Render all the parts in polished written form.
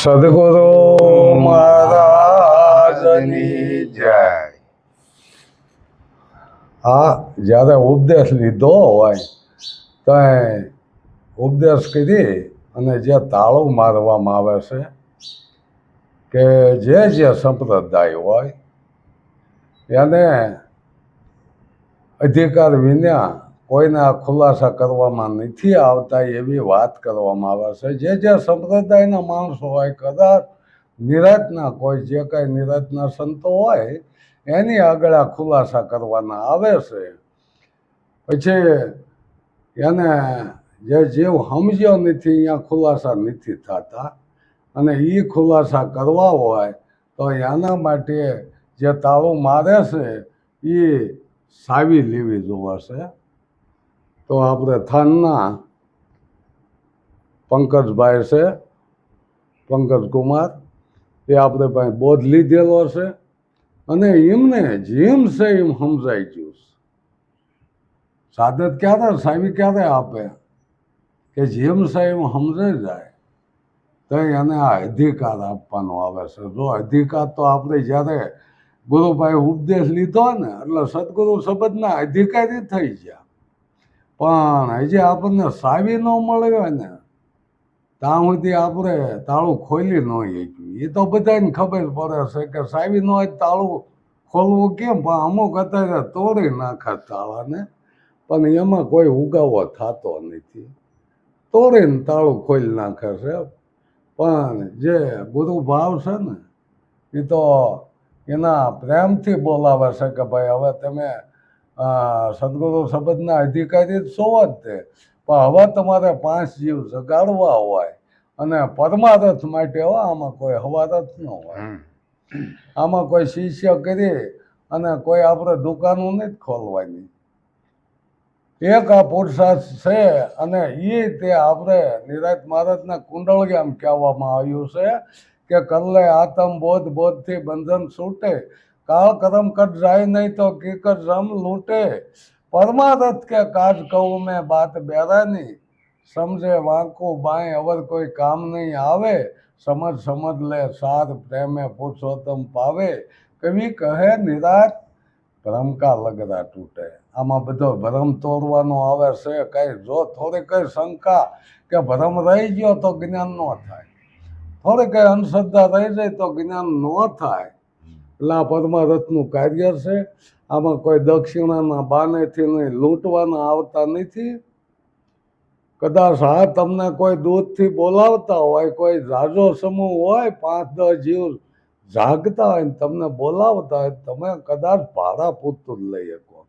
સદગુરુ મહારાજની જય. આ જ્યારે ઉપદેશ લીધો હોય તો ઉપદેશ કરી અને જે તાળું મારવામાં આવે છે કે જે સંપ્રદાય હોય એને અધિકાર વિના કોઈને આ ખુલાસા કરવામાં નથી આવતા એવી વાત કરવામાં આવે છે. જે સંપ્રદાયના માણસો હોય કદાચ નિરાતના કોઈ જે કાંઈ નિરાતના સંતો હોય એની આગળ આ ખુલાસા કરવાના આવે છે. પછી એને જે જીવ સમજ્યો નથી અહીંયા ખુલાસા નથી થતા અને એ ખુલાસા કરવા હોય તો એના માટે જે તાળું મારે છે એ સાવી લેવી જોવાશે. તો આપણે થાનના પંકજભાઈ છે, પંકજકુમાર, એ આપણે પાસે બોધ લીધેલો છે અને એમને જેમ છે એમ સમજાઈ ગયું. સાદત ક્યારે સાવી ક્યારે આપે કે જેમ છે એમ સમજાઈ જાય તો એને આ અધિકાર આપવાનો આવે છે. જો અધિકાર તો આપણે જ્યારે ગુરુભાઈ ઉપદેશ લીધો ને એટલે સદગુરુ શબ્દના અધિકારી થઈ ગયા, પણ હજી આપણને સાવી ન મળ્યો ને ત્યાં સુધી આપણે તાળું ખોલી ન શક્યું. એ તો બધાને ખબર પડે છે કે સાવી ન હોય તાળું ખોલવું કેમ, પણ અમુક અત્યારે તોડી નાખે તાળાને, પણ એમાં કોઈ ઉગાવો થતો નથી, તોડીને તાળું ખોલી નાખે છે. પણ જે ગુરુ ભાવ છે ને એ તો એના પ્રેમથી બોલાવે છે કે ભાઈ હવે તમે સદગુરુ શબ્દના અધિકારી જ છો જ તે, પણ હવે તમારે 5 જીવ જગાડવા હોય અને પરમારથ માટે હોય, આમાં કોઈ હવારથ ન હોય, આમાં કોઈ શિષ્ય કરી અને કોઈ આપણે દુકાનો નથી ખોલવાની. એક આ પુરુષાર્થ છે અને એ તે આપણે નિરાત મહારાજના કુંડળગામ કહેવામાં આવ્યું છે કે કરલે આત્મ બોધ બોધથી બંધન છૂટે, કાળ કરમ કટ જાય નહીં તો કીકર રમ લૂટે, પરમારથ કે કાજ કહું મેં બાત બેરાની, સમજે વાંકું બાય અવર કોઈ કામ નહીં આવે, સમજ લે સાર પ્રેમે પુરુષોત્તમ પાવે, કવિ કહે નિરાત ભ્રમ કા લગરા તૂટે. આમાં બધો ભ્રમ તોડવાનો આવે છે. કઈ જો થોડી કઈ શંકા કે ભ્રમ રહી ગયો તો જ્ઞાન ન થાય, થોડી કઈ અંધશ્રદ્ધા રહી જાય તો જ્ઞાન ન થાય. એટલે આ પરમારથનું કાર્ય છે. આમાં કોઈ દક્ષિણાના બાનેથી નહીં લૂંટવાના આવતા નથી. કદાચ હા તમને કોઈ દૂધથી બોલાવતા હોય, કોઈ ઝાઝો સમૂહ હોય, 5-10 જીવ જાગતા હોય ને તમને બોલાવતા હોય, તમે કદાચ ભાડા પૂરતું જ લઈ શકો.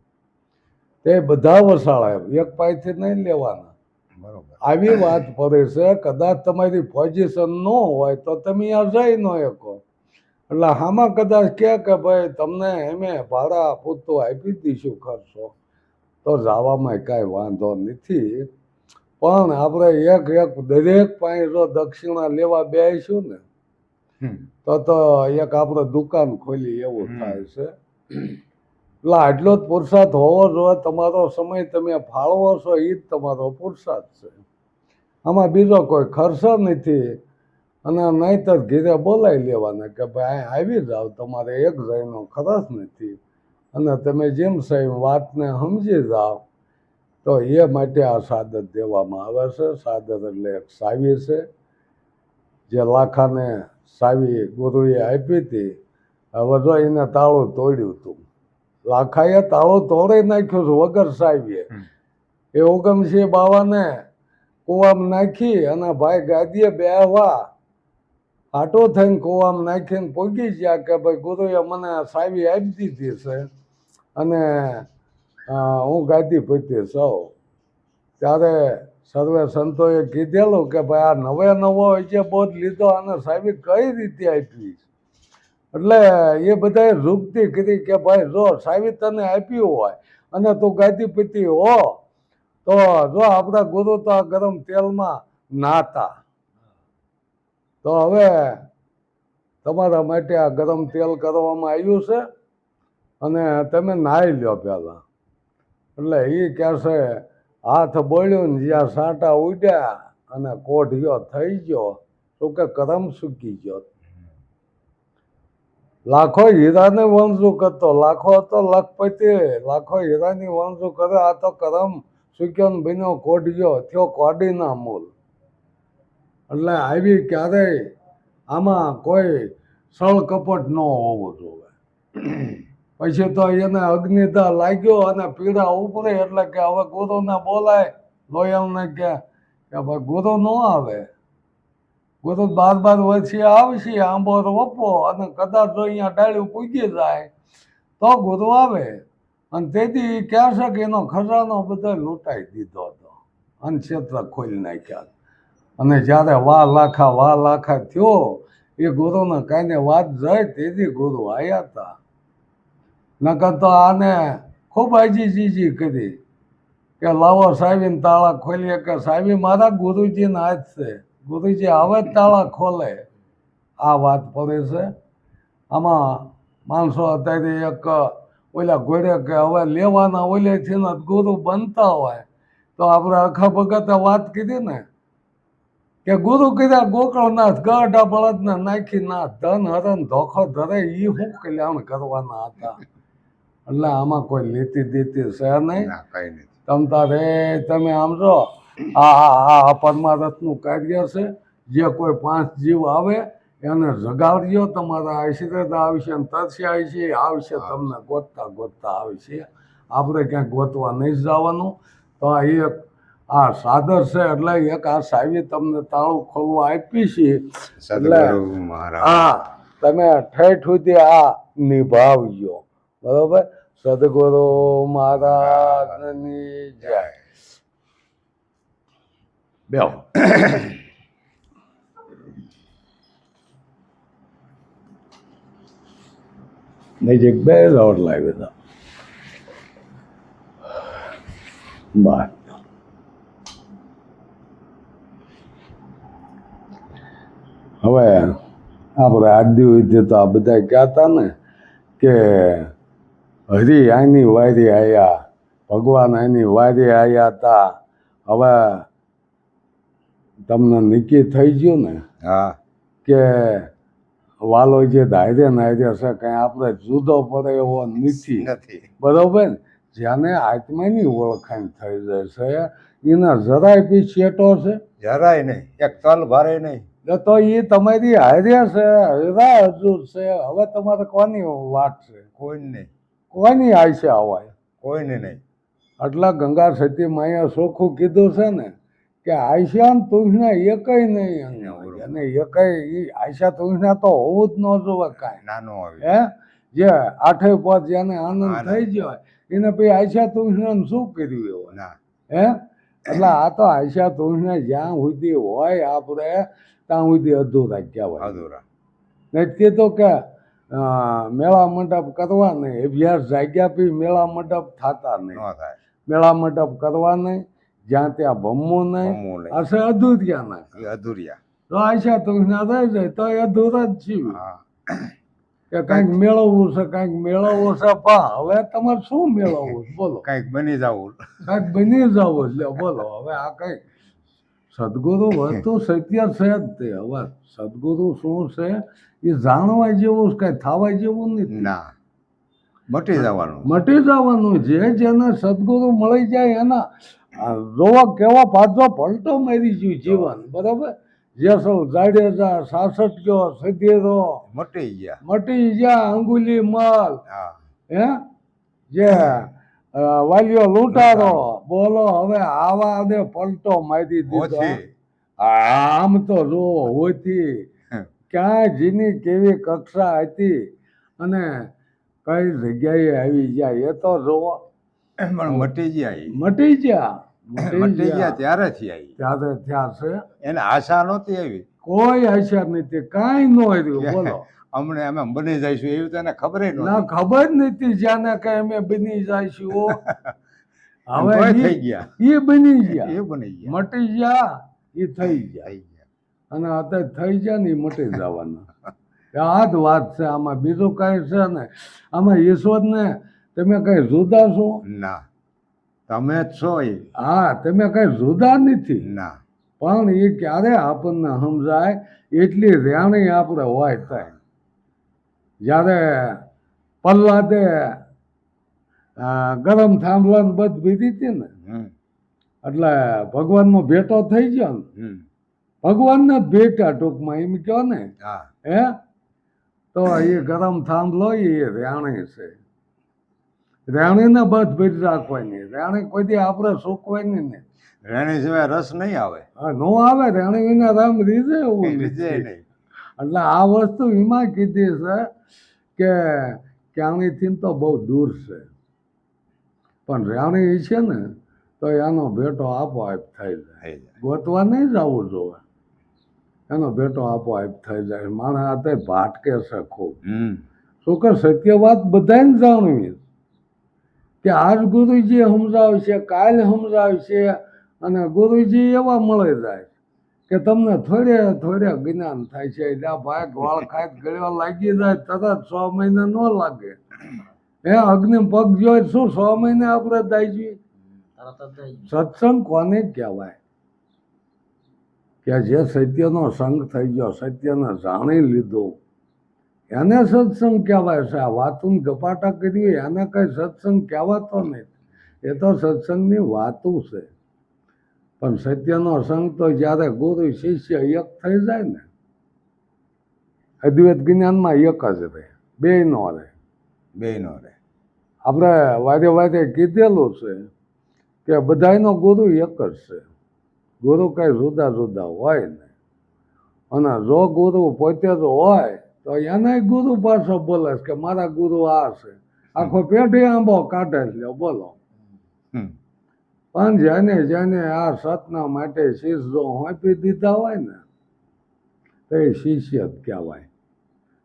તે બધા વસાળે એક પાસેથી નહીં લેવાના. બરોબર, આવી વાત પડે છે. કદાચ તમારી પોઝિશન ન હોય તો તમે અહીંયા જઈ ન શકો. એટલે આમાં કદાચ કે ભાઈ તમને એમે ભાડા પૂરતું આપી દઈશું ખર્ચો, તો જવામાં કાંઈ વાંધો નથી. પણ આપણે એક દરેક પાસે જો દક્ષિણા લેવા બેસીશું ને તો એક આપણે દુકાન ખોલી એવું થાય છે. એટલે આટલો જ પુરુષાર્થ હોવો જોઈએ. તમારો સમય તમે ફાળવો છો એ જ તમારો પુરુષાર્થ છે. આમાં બીજો કોઈ ખર્ચો નથી. અને નહીંતર ઘીરે બોલાવી લેવાના કે ભાઈ આવી જાઓ, તમારે એક જઈનો ખર્ચ નથી અને તમે જેમ સાહેબ વાતને સમજી જાઓ. તો એ માટે આ સાદત દેવામાં આવે છે. સાદત એટલે એક સાવી છે. જે લાખાને સાવી ગુરુએ આપી હતી, હવે જો એને તાળું તોડ્યું હતું. લાખાએ તાળું તોડી નાખ્યું છે વગર સાવીએ. એ હુકમસિંહ બાવાને કૂવામાં નાખી અને ભાઈ ગાદીએ બેહવા આટો થઈને કૂવામાં નાખીને પૂગી ગયા કે ભાઈ ગુરુએ મને સાવી આપી દીધી છે અને હું ગાદીપતિ સૌ. ત્યારે સર્વે સંતોએ કીધેલું કે ભાઈ આ નવો જે બોધ લીધો અને સાવી કઈ રીતે આપી. એટલે એ બધાએ રૂપથી કરી કે ભાઈ જો સાવી તને આપ્યું હોય અને તું ગાદીપતિ હો તો જો આપણા ગુરુ તો આ ગરમ તેલમાં નાતા, તો હવે તમારા માટે આ ગરમ તેલ કરવામાં આવ્યું છે અને તમે નાહી લ્યો પહેલાં. એટલે એ કહેશે હાથ બોલ્યું ને જ્યાં સાંટા ઉડ્યા અને કોઢિયો થઈ ગયો શું કે કરમ સૂકી ગયો. લાખો હીરાને વણઝું કરતો, લાખો હતો લખપતિ, લાખો હીરાની વણઝું કરે. આ તો કરમ સૂક્યો ને બન્યો કોઢિયો, થયો કોડીના મૂલ. એટલે આવી ક્યારેય આમાં કોઈ સળ કપટ ન હોવું જોઈએ. પછી તો એને અગ્નિદા લાગ્યો અને પીડા ઉપરે, એટલે કે હવે ગુરુને બોલાય, લોયલને કે ભાઈ ગુરુ ન આવે, ગુરુ 12 વર્ષે આવશે, આંબો રોપો અને કદાચ જો અહીંયા ડાળ્યું પૂગી જાય તો ગુરુ આવે. અને તેથી કહેશે કે એનો ખજાનો બધો લૂંટાઈ દીધો હતો અને ક્ષેત્ર ખોલી નાખ્યા. અને જ્યારે વાહ લાખા થયો એ ગુરુને કાંઈને વાત જાય તેથી ગુરુ આવ્યા હતા. નકર તો આને ખૂબ આજીજી કરી કે લાવો સાહેબીને તાળા ખોલીએ, કે સાહેબી મારા ગુરુજીના હાથ છે, ગુરુજી હવે જ તાળા ખોલે. આ વાત પડે છે. આમાં માણસો અત્યારે એક ઓલા ઘોડે કે હવે લેવાના ઓલેથી ને ગુરુ બનતા હોય તો આપણે અખા ભગતે વાત કીધી ને કે ગુરુ કીધા ગોકળનાથ ગઢા બળદને નાખી નાથ, ધન હરણ ધોખો ધરે, એ શું કલ્યાણ કરવાના હતા. એટલે આમાં કોઈ લેતી દેતી છે નહીં. તમ તારે તમે આમ જો આ પરમારથનું કાર્ય છે. જે કોઈ 5 જીવ આવે એને જગાડજો. તમારા આશીર્વાદ આવશે ને તરસે આવશે તમને ગોતતા ગોતતા આવશે. આપણે ક્યાંક ગોતવા નહીં જવાનું. તો એક આ સાદર છે એટલે એક આ સાવી તમને તાળું ખોલવા આપી છે. એટલે હા તમે ઠેઠ સુધી આ નિભાવજો. બરોબર. સદગુરુ મહારાજની જય. બેહો. નજીક બે રોડ લાવી દો. બસ હવે આપણે આદિ વિદ્ય તો આ બધા કહેતા ને કે હરી આની વારી આવ્યા, ભગવાન આની વારી આવ્યા હતા. હવે તમને નક્કી થઈ ગયું ને કે વાલો જે ધાર્ય ને હાર્ય છે કઈ આપણે જુદો પડે એવો નથી. બરોબર ને. જેને આત્માની ઓળખાણ થઈ જાય છે એને જરાય બી ચેટો છે, જરાય નહીં, એક તલ ભારે નહીં. તો એ તમારી હાર્ય છે, હરા હજુર છે. હવે તમારે કોની વાત છે? કોઈ નહીં, કોની આશા હોય? કોઈને નહીં. એટલે ગંગા સતી માયા ચોખ્ખું કીધું છે ને કે આશા ને તુંજના એકય નહીં. અને એકય આશા તુંજના તો હોવું જ ન જોવે કાંઈ. નાનો આવે હે જે 8 પોત જેને આનંદ થઈ જાય એને પછી આશા તુંજના શું કર્યું હોય? હે એટલે આ તો આશા તુંજના જ્યાં સુધી હોય આપણે ત્યાં સુધી અધૂરા કહેવાય. અધૂરા નથી તો કે મેળા મંડપ કરવા નહીં, અભ્યાસ જાગ્યા પછી મેળા મંડપ થતા નહીં. મેળા મંડપ કરવા નહીં, જ્યાં ત્યાં ભમવું નહીં. હશે અધૂરિયા ના અધૂરિયા. તો આશા તુંજના રહી જાય તો એ અધૂરા જ છીએ. કે કંઈક મેળવવું છે, કંઈક મેળવવું છે. પણ હવે તમારે શું મેળવવું છે? બોલો. કંઈક બની જવું, કંઈક બની જવું. એટલે બોલો હવે આ કંઈક સદગુરુ વસ્તુ સત્ય છે જ તે. હવે સદગુરુ શું છે એ જાણવા જેવું કઈ થવા જેવું નથી. ના, મટી જવાનું. મટી જવાનું. જેને સદગુરુ મળી જાય એના જોવો કેવો પાછો પલટો મારી ગયું જીવન. બરાબર. જેસલ જાડેજા, સાસઠિયો, સધીરો મટી ગયા. અંગુલી મલ હે જે વાલીઓ લૂંટારો. બોલો હવે આવા ને પલટો મારી દીધો. આમ તો જો હોતી ક્યાં જેની કેવી કક્ષા હતી અને કઈ જગ્યાએ આવી જાય એ તો જોવો. મટી ગયા. મટી ગયા ત્યારે થયા છે. એને આશા નહોતી આવી, કોઈ આશા નથી, કાંઈ ન આવ્યું. બોલો અમને અમે બની જઈશું એવી તો એને ખબર ના, ખબર નથી. જ્યાંને કઈ અમે બની જઈશું હવે થઈ ગયા. એ બની ગયા, મટી ગયા, એ થઈ ગયા. અને અત્યારે થઈ ગયા ને એ મટી જવાના. આ જ વાત છે. આમાં બીજું કઈ છે ને? આમાં ઈશ્વરને તમે કઈ જુદા છો? ના, તમે જ છો. હા, તમે કઈ જુદા નથી. ના, પણ એ ક્યારે આપણને સમજાય એટલી રેણી આપણે હોય થાય. જ્યારે પલ્લાદે ગરમ થાંભલાને બધ બીધી હતી ને, એટલે ભગવાનનો ભેટો થઈ ગયો ને, ભગવાનને જ ભેટા ટૂંકમાં એમ કહો ને, હા હે તો એ ગરમ થાંભલો એ રેણી છે. રેણીને બધ ભીડ રાખવાની, રેણી કોઈ દી આપણે સુકવાની ને. રેણી સિવાય રસ નહીં આવે. હા નો આવે, રેણી વિના રામ રીઝે એવું રીઝે નથી. નહીં. એટલે આ વસ્તુ એમાં કીધી છે કે ક્યાંયથી તો બહુ દૂર છે, પણ રેણી છે ને તો એનો ભેટો આપોઆપ થઈ જાય. થઈ જાય. ગોતવા નહીં જવું જોવે, એનો ભેટો આપોઆપ થઈ જાય. માણસ આ તે ભાટકે છે ખૂબ. શું કે સત્ય વાત બધાને જાણવી કે આજ ગુરુજી સમજાવશે, કાલ સમજાવશે, અને ગુરુજી એવા મળી જાય કે તમને થોડે થોડે જ્ઞાન થાય છે. ત્યાં ભાઈ ગોળ ખાય ગળ્યો લાગી જાય તરત 6 મહિના ન લાગે. હે અગ્નિ પગ જોઈ શું 6 મહિને આપણે દાઈ સત્સંગ કોને કહેવાય? કે જે સત્યનો સંગ થઈ ગયો, સત્યને જાણી લીધું, એને સત્સંગ કહેવાય છે. આ વાતું ગપાટા કરી એને કઈ સત્સંગ કહેવાતો નહીં. એ તો સત્સંગની વાતું છે. પણ સત્યનો સંગ તો જ્યારે ગુરુ શિષ્ય એક થઈ જાય ને, અદ્વૈત જ્ઞાનમાં એક જ રહે, બે નો રહે. બે નો રે. આપણે વારે વારે કીધેલું છે કે બધાયનો ગુરુ એક જ છે. ગુરુ કઈ જુદા જુદા હોય ને. અને જો ગુરુ પોતે જ હોય તો એને ગુરુ પાછો બોલે કે મારા ગુરુ આ છે, આખો પેઢી આંબો કાઢે લ્યો બોલો. પણ જેને જેને આ સતના માટે શીશ જો હોંપી દીધા હોય ને તો એ શિષ્ય જ કહેવાય.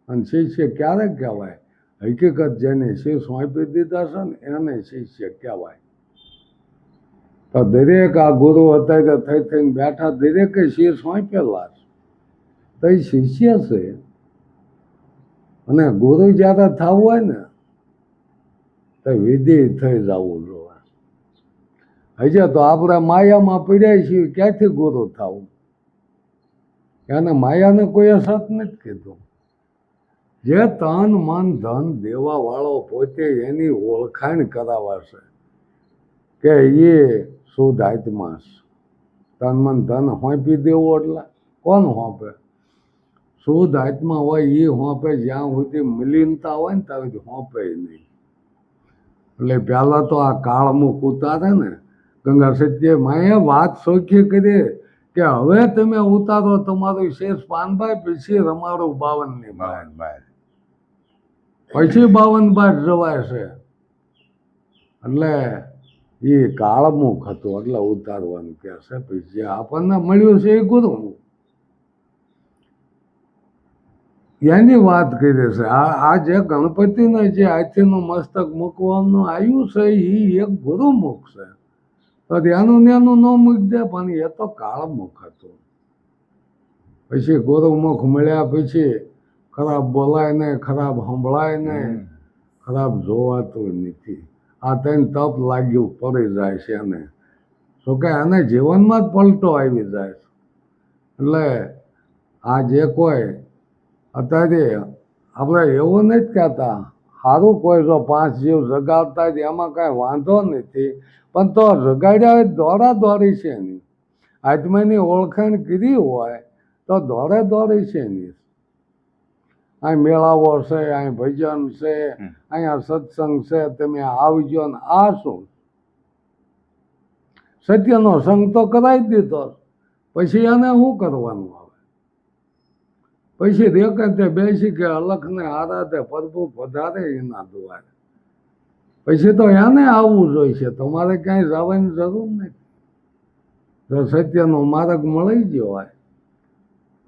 અને શિષ્ય ક્યારે કહેવાય? હકીકત જેને શીશ હોંપી દીધા છે ને એને શિષ્ય કહેવાય. તો દરેક આ ગુરુ અત્યારે થઈ થઈને બેઠા દરેકે શીશ હોંપેલા છે તો એ શિષ્ય છે. અને ગુરુ જ્યારે થવું હોય ને તો વિધિ થઈ જવું જોઈએ. હજે તો આપણે માયામાં પીડ્યા છીએ, ક્યાંથી ગુરુ થવું? એને માયાને કોઈએ સત નથી કીધું. જે તન મન ધન દેવા વાળો પોતે એની ઓળખાણ કરાવે છે કે એ શુદ્ધ આત્મા છે. તન મન ધન હોંપી દેવું એટલે કોણ હોંપે? શુદ્ધ આત્મા હોય એ હોંપે. જ્યાં સુધી મિલીનતા હોય ને ત્યાં સુધી હોંપે નહીં. એટલે પહેલાં તો આ કાળમુખ ઉતારે ને ગંગા સત્ય માએ વાત સોખી કરી કે હવે તમે ઉતારો તમારું શેષ પાનભાઈ, પછી રમાડું 52 બાવન બાર. પછી 52 બાર જવાય છે. એટલે એ કાળમુખ હતું એટલે ઉતારવાનું કે છે. પછી આપણને મળ્યું છે એ ગુરુમુખ, એની વાત કરી છે. આ જે ગણપતિને જે હાથીનું મસ્તક મૂકવાનું આવ્યું છે એ એક ગુરુમુખ છે. તો ત્યાંનું ત્યાંનું ન મૂકી દે, પણ એ તો કાળમુખ હતું. પછી ગુરુમુખ મળ્યા પછી ખરાબ બોલાય નહીં, ખરાબ સંભળાય નહીં, ખરાબ જોવાતું નથી. આ તેને તપ લાગ્યું પડી જાય છે એને. શું કે એને જીવનમાં જ પલટો આવી જાય છે. એટલે આ જે કોઈ અત્યારે આપણે એવું નથી કહેતા સારું કોઈ જો 5 જીવ જગાડતા હોય એમાં કાંઈ વાંધો નથી, પણ તો જગાડ્યા હોય દોડા દોડી છે નહીં. આત્માની ઓળખાણ કરી હોય તો દોડે દોડી છે નહીં. અહીં મેળાવો છે, અહીં ભજન છે, અહીંયા સત્સંગ છે, તમે આવજો ને આ શું? સત્યનો સંગ તો કરાવી દીધો, પછી એને શું કરવાનું આવે? પછી રેકતે બેસી કે અલખને આરાધે પ્રભુ પધારે એના દ્વારે. પછી તો એને આવવું જોઈશે, તમારે ક્યાંય જવાની જરૂર નથી. જો સત્યનો માર્ગ મળી ગયો હોય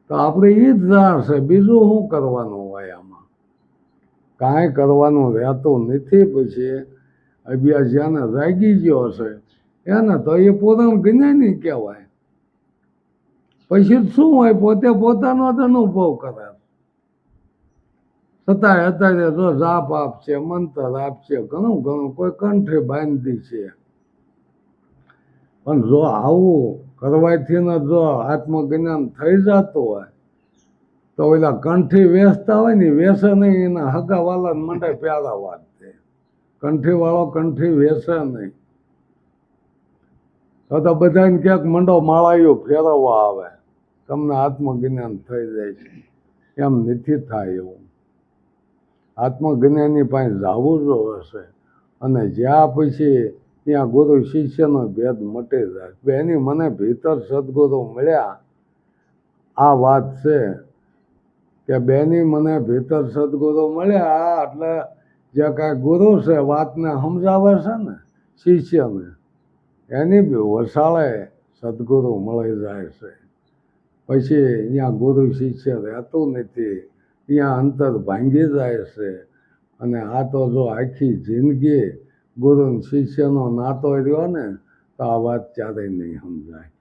તો આપણે એ જ ધાર છે. બીજું શું કરવાનું હોય? આમાં કાંઈ કરવાનું રહેતું નથી. પછી અભ્યાસ જેને જાગી ગયો હશે એને તો એ પોતાનું જ્ઞાની કહેવાય. પછી શું હોય? પોતે પોતાનો જ અનુભવ કરે. છતાંય અત્યારે જો જાપ આપશે, મંત્ર આપશે, ઘણું ઘણું કોઈ કંઠે બાંધી છે. પણ જો આવું કરવાથી ને જો આત્મજ્ઞાન થઈ જતું હોય તો ઓલા કંઠી વેચતા હોય ને વેસે નહીં, એના હગાવાલા મંડે પ્યારા વાત છે. કંઠીવાળો કંઠી વેસે નહીં. તો બધાને ક્યાંક મંડો માળાયો ફેરવવા આવે, તમને આત્મજ્ઞાન થઈ જાય છે. એમ નથી થાય એવું. આત્મજ્ઞાનની પાસે જવું જો હશે, અને જ્યાં પછી ત્યાં ગુરુ શિષ્યનો ભેદ મટી જાય. બેની મને ભીતર સદગુરુ મળ્યા, આ વાત છે કે બેની મને ભીતર સદગુરુ મળ્યા એટલે જે કાંઈ ગુરુ છે વાતને સમજાવે છે ને શિષ્યને, એની બી વસાળે સદગુરુ મળી જાય છે. પછી અહીંયા ગુરુ શિષ્ય રહેતું નથી, ત્યાં અંતર ભાંગી જાય છે. અને આ તો જો આખી જિંદગી ગુરુ શિષ્યનો નાતો રહ્યો ને તો આ વાત ક્યારેય નહીં સમજાય.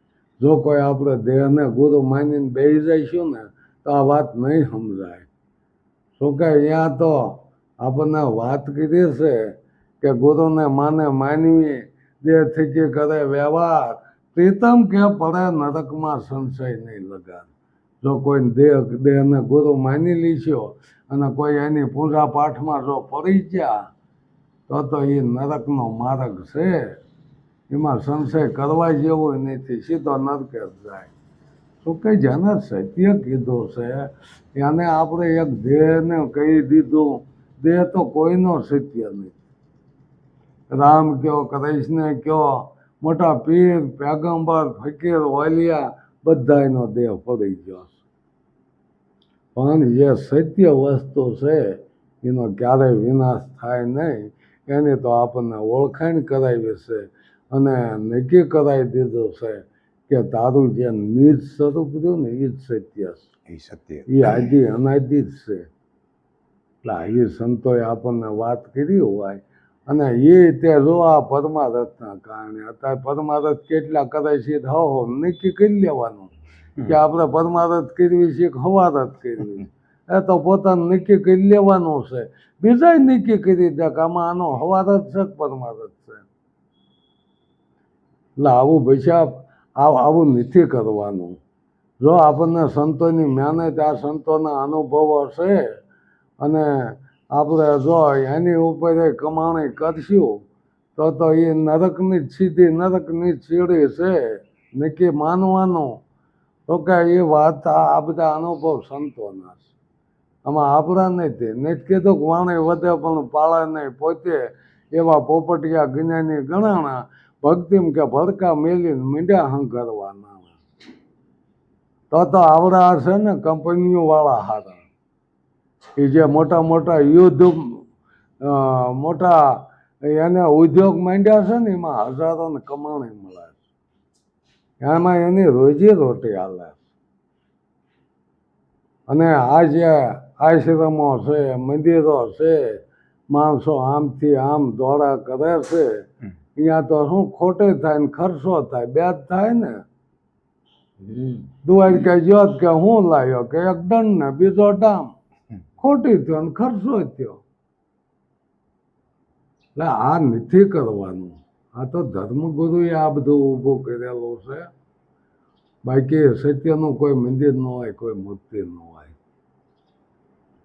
જો કોઈ આપણે દેહને ગુરુ માનીને બેસી જઈશું ને તો આ વાત નહીં સમજાય. શું કે અહીંયા તો આપણને વાત કીધી છે કે ગુરુને માને માનવી, દેહ થકી કરે વ્યવહાર, પ્રીતમ કે પડે નરકમાં સંશય નહીં લગાડ. જો કોઈ દેહને ગુરુ માની લીધો અને કોઈ એની પૂજા પાઠમાં જો પડી ગયા તો એ નરકનો માર્ગ છે. એમાં સંશય કરવા જેવો નથી, સીધો નરકે જ જાય. શું કે જેને સત્ય કીધું છે એને આપણે એક દેહને કહી દીધું, દેહ તો કોઈનો સત્ય નથી. રામ કયો, કૃષ્ણ કયો, મોટા પીર, પેગમ્બર, ફકીર, વાલિયા બધાનો દેહ પડી ગયો. પણ જે સત્ય વસ્તુ છે એનો ક્યારેય વિનાશ થાય નહીં. એની તો આપણને ઓળખાણ કરાવી છે અને નક્કી કરાવી દીધું છે કે તારું જે નિજ સ્વરૂપ રહ્યું ને એ જ સત્ય છે, એ સત્ય. એ આદિ અનાદિ જ છે. એટલે એ સંતોએ આપણને વાત કરી હોય. અને એ તે જો આ પરમારથના કારણે અત્યારે પરમારથ કેટલા કરે છે હો નક્કી કરી લેવાનું કે આપણે પરમારથ કરવી છે કે હવારથ કરવી. એ તો પોતાને નક્કી કરી લેવાનું છે. બીજા નક્કી કરી દે કે આમાં આનો હવારથ છે કે પરમારથ છે. એટલે આવું પૈસા આવું નથી કરવાનું. જો આપણને સંતોની મહેનત, આ સંતોના અનુભવો છે અને આપણે જો એની ઉપર કમાણી કરશું તો એ નરકની જ સીધી નરકની સીડી છે. નક્કી માનવાનું તો કે એ વાત આ બધા અનુભવ સંતોના છે, આમાં આપણા નથી કીધું કે વાણી વધે પણ પાળે નહીં. પોતે એવા પોપટિયા જ્ઞાની ગણાણા, ભક્તિમ કે ભડકા મેલીને મીંડ્યા હંકરવાના. તો આવડા છે ને કંપનીઓવાળા હારા, એ જે મોટા મોટા યુદ્ધ મોટા એને ઉદ્યોગ માંડ્યા છે ને એમાં હજારોને કમાણી મળે છે, એમાં એની રોજી રોટી હાલે. અને આ જે આશ્રમો છે, મંદિરો છે, માણસો આમથી આમ દોડા કરે છે, અહીંયા તો શું ખોટે થાય ને ખર્ચો થાય, બે જ થાય ને. દુવાઈ કે જોત કે હું લાવ્યો કે એક દંડ ને બીજો ડામ, ખોટી થયો ને ખર્ચો થયો. એટલે આ નથી કરવાનું. આ તો ધર્મગુરુએ આ બધું ઊભું કરેલું છે. બાકી સત્યનું કોઈ મંદિર ન હોય, કોઈ મૂર્તિ ન હોય.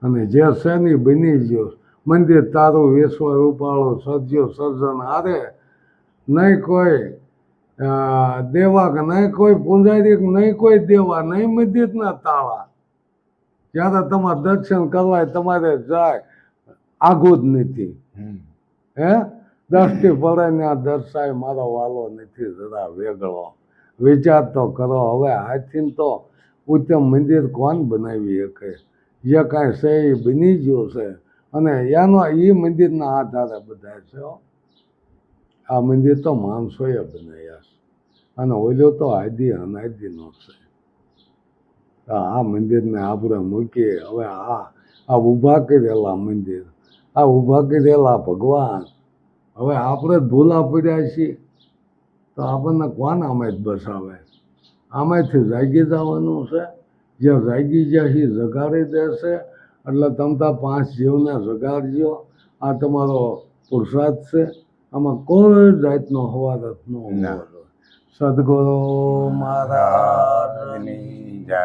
અને જે છે ને બની ગયો મંદિર તારું વિશ્વ રૂપાળું સર્જ્યો સર્જન હારે, નહીં કોઈ દેવા કે નહીં કોઈ પૂંજારી, નહીં કોઈ દેવા, નહીં મંદિરના તાળા. જ્યારે તમારે દર્શન કરવા તમારે જાય આઘું જ નથી. હે દ્રષ્ટિ પડે ને આ દર્શાય મારો વાલો નથી જરા વેગળો. વિચાર તો કરો. હવે હાથથી તો ઉત્તમ મંદિર કોણ બનાવી શકે? જે કાંઈ છે એ બની ગયું છે અને એનો એ મંદિરના આધારે બધા છે. આ મંદિર તો માણસોએ બનાવ્યા છે અને ઓલો તો આદિ અનાદિનો છે. આ મંદિરને આપણે મૂકીએ. હવે આ ઊભા કરેલા મંદિર, આ ઊભા કરેલા ભગવાન, હવે આપણે જ ભૂલા પડ્યા છીએ તો આપણને કોણ આમાં જ બસાવે? આમાંથી જાગી જવાનું છે. જે જાગી ગયા છે જગાડી દેશે. એટલે તમતા 5 જીવને જગાડજો. આ તમારો પુરુષાર્થ છે. આમાં કોઈ જાતનો હવારત ન હોવો. સદગુરુ મહારાજ મહારાજની જય